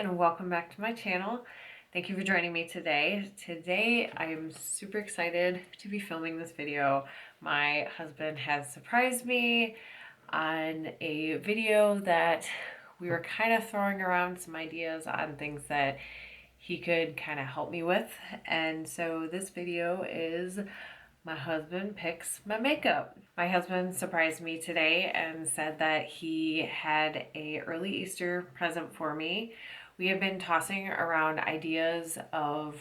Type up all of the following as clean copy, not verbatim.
and welcome back to my channel. Thank you for joining me today. Today I am super excited to be filming this video. My husband has surprised me on a video that we were kind of throwing around some ideas on things that he could kind of help me with. And so this video is my husband picks my makeup. My husband surprised me today and said that he had a early Easter present for me. We have been tossing around ideas of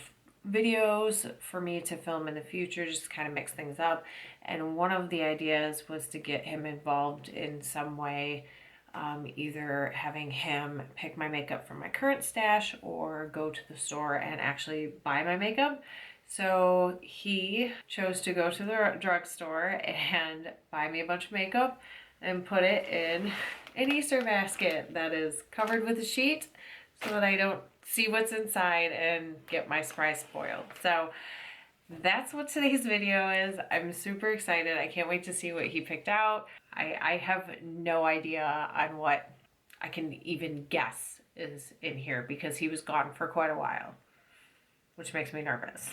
videos for me to film in the future, just kind of mix things up. And one of the ideas was to get him involved in some way, either having him pick my makeup from my current stash or go to the store and actually buy my makeup. So he chose to go to the drugstore and buy me a bunch of makeup and put it in an Easter basket that is covered with a sheet so that I don't see what's inside and get my surprise spoiled. So that's what today's video is. I'm super excited. I can't wait to see what he picked out. I have no idea on what I can even guess is in here because he was gone for quite a while, which makes me nervous.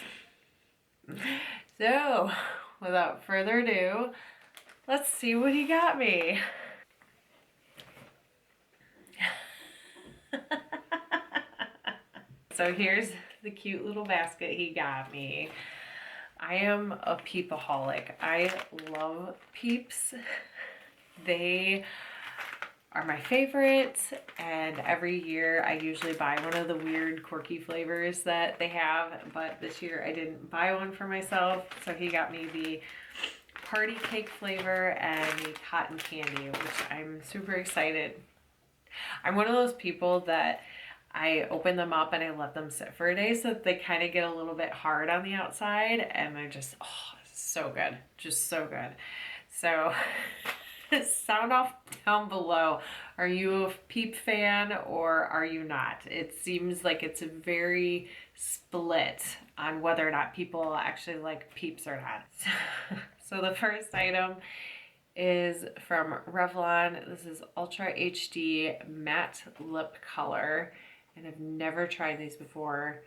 So, without further ado, let's see what he got me. So here's the cute little basket he got me. I am a Peepaholic. I love Peeps. They are my favorites, and every year I usually buy one of the weird quirky flavors that they have, but this year I didn't buy one for myself, so he got me the party cake flavor and the cotton candy, which I'm super excited. I'm one of those people that I open them up and I let them sit for a day so that they kind of get a little bit hard on the outside, and they're just, oh, so good, just so good. So sound off down below. Are you a Peep fan or are you not? It seems like it's very split on whether or not people actually like Peeps or not. So the first item is from Revlon. This is Ultra HD Matte Lip Color, and I've never tried these before.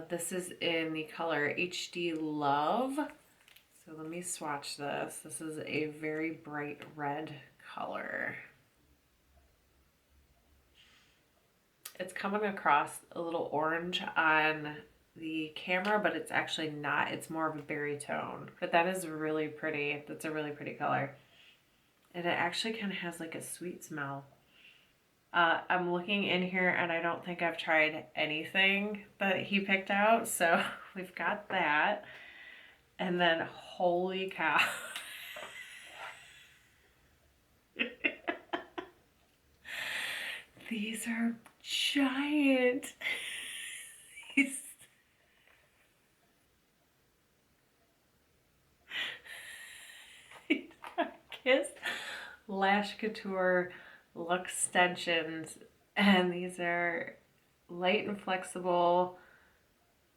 This is in the color HD Love. So let me swatch this. This is a very bright red color. It's coming across a little orange on the camera, but it's actually not. It's more of a berry tone. But that is really pretty. That's a really pretty color. And it actually kind of has like a sweet smell. I'm looking in here and I don't think I've tried anything that he picked out. So we've got that. And then, holy cow. These are giant. These are Kiss Lash Couture Luxtensions, and these are light and flexible.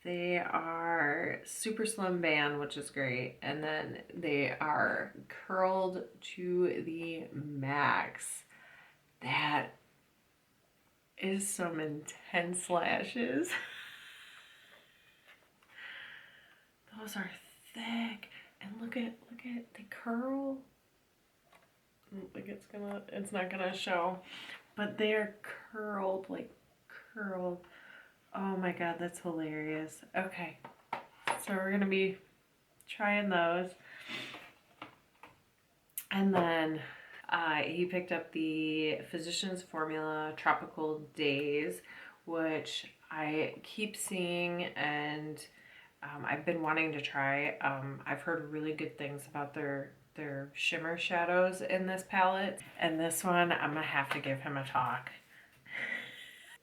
They are super slim band, which is great. And then they are curled to the max. That is some intense lashes. Those are thick. And look at the curl. I don't think it's not gonna show. But they're curled, like curled. Oh my God, that's hilarious. Okay, so we're gonna be trying those. And then he picked up the Physicians Formula Tropical Days, which I keep seeing and I've been wanting to try. I've heard really good things about their shimmer shadows in this palette. And this one, I'm gonna have to give him a talk.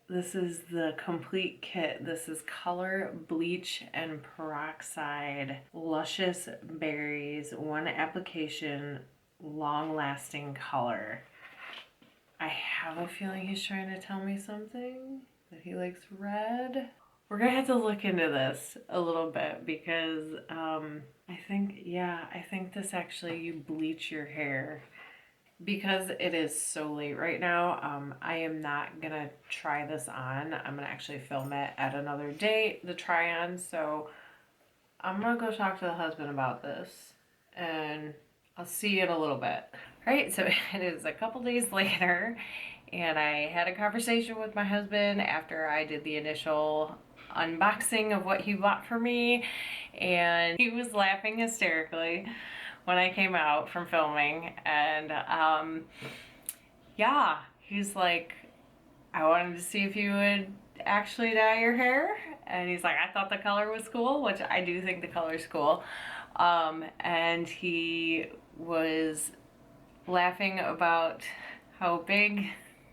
This is the complete kit. This is color, bleach, and peroxide. Luscious berries, one application, long-lasting color. I have a feeling he's trying to tell me something, that he likes red. We're gonna have to look into this a little bit because I think this actually, you bleach your hair. because it is so late right now, I am not gonna try this on. I'm gonna actually film it at another date, the try on. So I'm gonna go talk to the husband about this and I'll see you in a little bit. All right, so it is a couple days later and I had a conversation with my husband after I did the initial unboxing of what he bought for me, and he was laughing hysterically when I came out from filming. And yeah, he's like, I wanted to see if you would actually dye your hair. And he's like, I thought the color was cool, which I do think the color's cool. And he was laughing about how big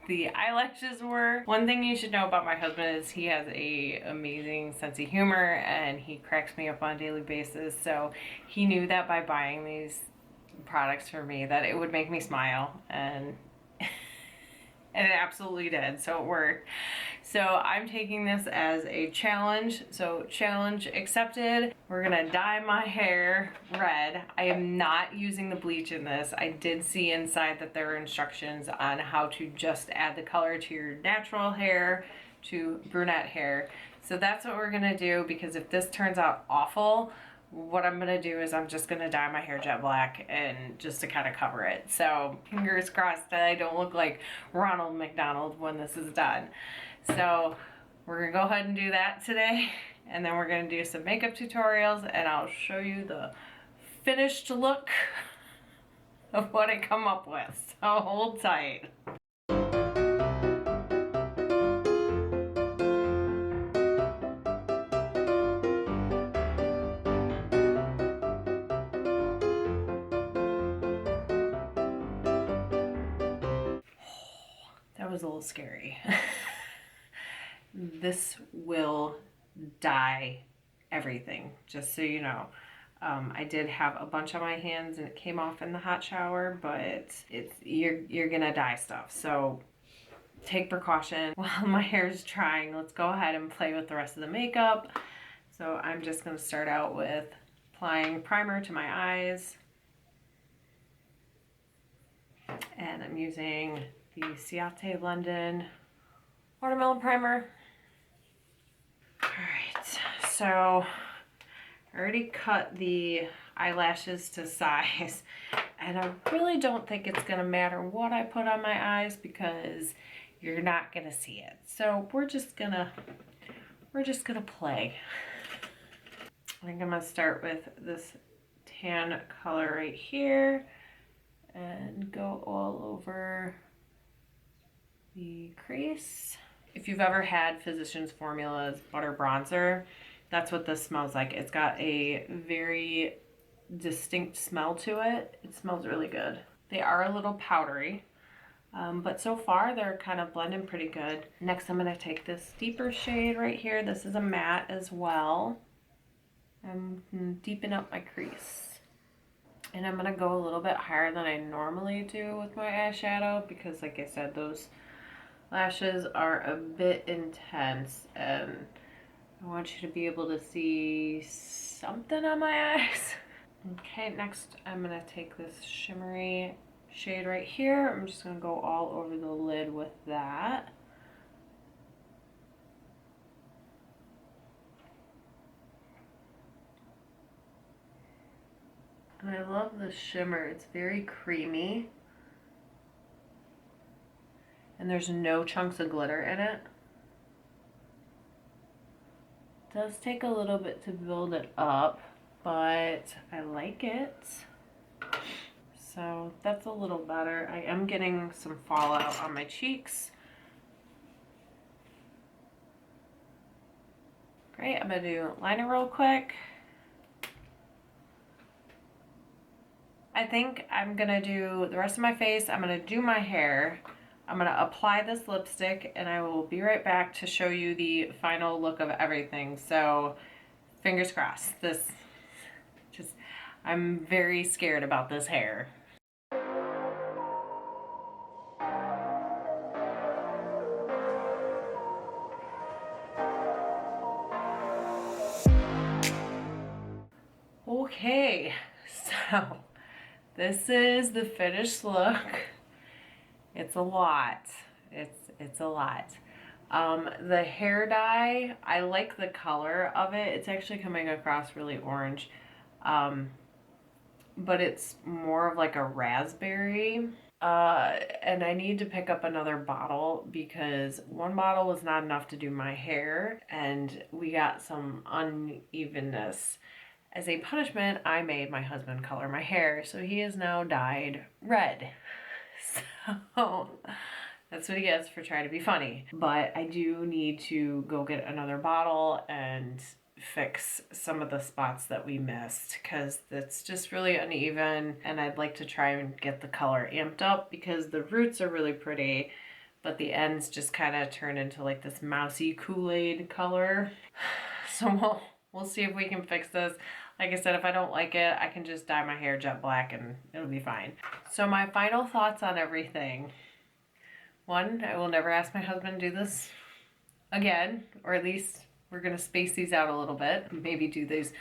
the eyelashes were. One thing you should know about my husband is he has a amazing sense of humor and he cracks me up on a daily basis. So he knew that by buying these products for me that it would make me smile, and it absolutely did, so it worked. So I'm taking this as a challenge. So challenge accepted. We're gonna dye my hair red. I am not using the bleach in this. I did see inside that there are instructions on how to just add the color to your natural hair, to brunette hair. So that's what we're gonna do, because if this turns out awful, what I'm gonna do is I'm just gonna dye my hair jet black and just to kind of cover it. So fingers crossed that I don't look like Ronald McDonald when this is done. So we're gonna go ahead and do that today, and then we're gonna do some makeup tutorials and I'll show you the finished look of what I come up with. So hold tight. That was a little scary. This will dye everything, just so you know. I did have a bunch on my hands and it came off in the hot shower, but you're gonna dye stuff. So take precaution while my hair is drying. Let's go ahead and play with the rest of the makeup. So I'm just gonna start out with applying primer to my eyes. And I'm using the Ciate London Watermelon Primer. All right, so I already cut the eyelashes to size, and I really don't think it's gonna matter what I put on my eyes because you're not gonna see it. So we're just gonna play. I think I'm gonna start with this tan color right here and go all over the crease. If you've ever had Physicians Formula's butter bronzer, that's what this smells like. It's got a very distinct smell to it. It smells really good. They are a little powdery, but so far they're kind of blending pretty good. Next, I'm gonna take this deeper shade right here. This is a matte as well. And deepen up my crease. And I'm gonna go a little bit higher than I normally do with my eyeshadow because, like I said, those lashes are a bit intense and I want you to be able to see something on my eyes. Okay, next I'm gonna take this shimmery shade right here. I'm just gonna go all over the lid with that. And I love the shimmer. It's very creamy. And there's no chunks of glitter in it. It does take a little bit to build it up, but I like it. So that's a little better. I am getting some fallout on my cheeks. Great, I'm gonna do liner real quick. I think I'm gonna do the rest of my face. I'm gonna do my hair. I'm gonna apply this lipstick and I will be right back to show you the final look of everything. So fingers crossed. I'm very scared about this hair. Okay, so this is the finished look. It's a lot. It's a lot. The hair dye, I like the color of it. It's actually coming across really orange. Um, but it's more of like a raspberry. And I need to pick up another bottle because one bottle was not enough to do my hair, and we got some unevenness. As a punishment, I made my husband color my hair, so he is now dyed red. So that's what he gets for trying to be funny. But I do need to go get another bottle and fix some of the spots that we missed because it's just really uneven, and I'd like to try and get the color amped up because the roots are really pretty, but the ends just kind of turn into like this mousy Kool-Aid color. So we'll see if we can fix this. Like I said, if I don't like it, I can just dye my hair jet black and it'll be fine. So my final thoughts on everything. One, I will never ask my husband to do this again, or at least we're gonna space these out a little bit. Maybe do these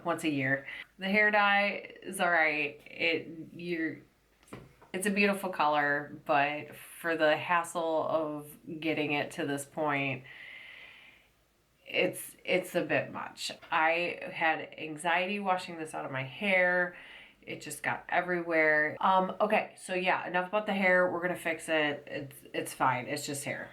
once a year. The hair dye is all right. It's a beautiful color, but for the hassle of getting it to this point, it's a bit much. I had anxiety washing this out of my hair. It just got everywhere. Okay, so yeah, enough about the hair. We're gonna fix it. It's fine. It's just hair.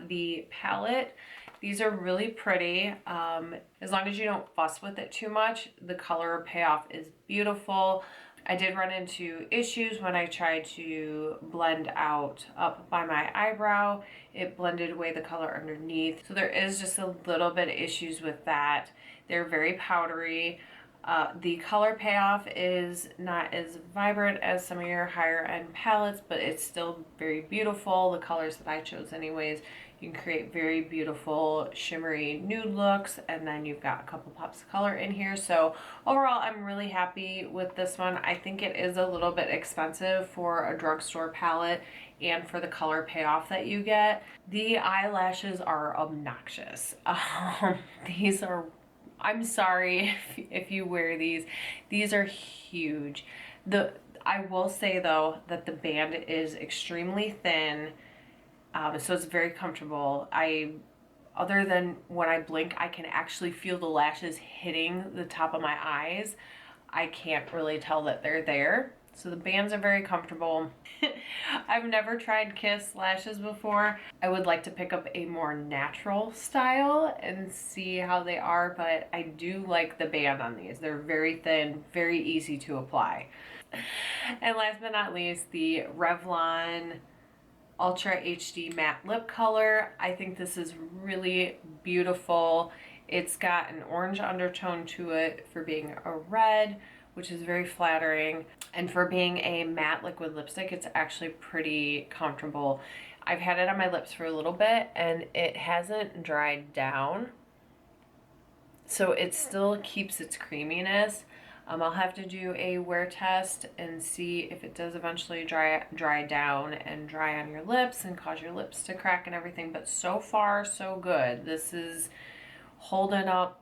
The palette, these are really pretty. As long as you don't fuss with it too much, the color payoff is beautiful. I did run into issues when I tried to blend out up by my eyebrow. It blended away the color underneath. So there is just a little bit of issues with that. They're very powdery. The color payoff is not as vibrant as some of your higher end palettes, but it's still very beautiful. The colors that I chose anyways, you can create very beautiful shimmery nude looks, and then you've got a couple pops of color in here. So overall, I'm really happy with this one. I think it is a little bit expensive for a drugstore palette and for the color payoff that you get. The eyelashes are obnoxious. These are, I'm sorry if you wear these. These are huge. I will say though that the band is extremely thin, so it's very comfortable. Other than when I blink, I can actually feel the lashes hitting the top of my eyes. I can't really tell that they're there. So the bands are very comfortable. I've never tried Kiss lashes before. I would like to pick up a more natural style and see how they are, but I do like the band on these. They're very thin, very easy to apply. And last but not least, the Revlon Ultra HD Matte Lip Color. I think this is really beautiful. It's got an orange undertone to it for being a red, which is very flattering. And for being a matte liquid lipstick, it's actually pretty comfortable. I've had it on my lips for a little bit and it hasn't dried down. So it still keeps its creaminess. I'll have to do a wear test and see if it does eventually dry down and dry on your lips and cause your lips to crack and everything. But so far, so good. This is holding up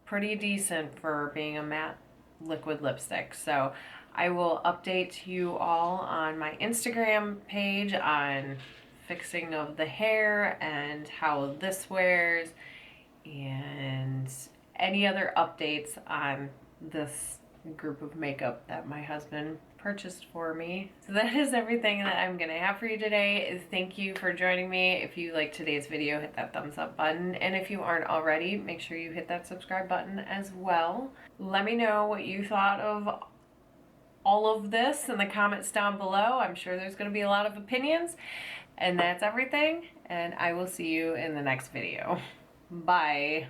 pretty decent for being a matte liquid lipstick. So I will update you all on my Instagram page on fixing of the hair and how this wears and any other updates on this group of makeup that my husband purchased for me. So that is everything that I'm gonna have for you today. Thank you for joining me. If you liked today's video, hit that thumbs up button, and if you aren't already, make sure you hit that subscribe button as well. Let me know what you thought of all of this in the comments down below. I'm sure there's going to be a lot of opinions, and that's everything, and I will see you in the next video. Bye.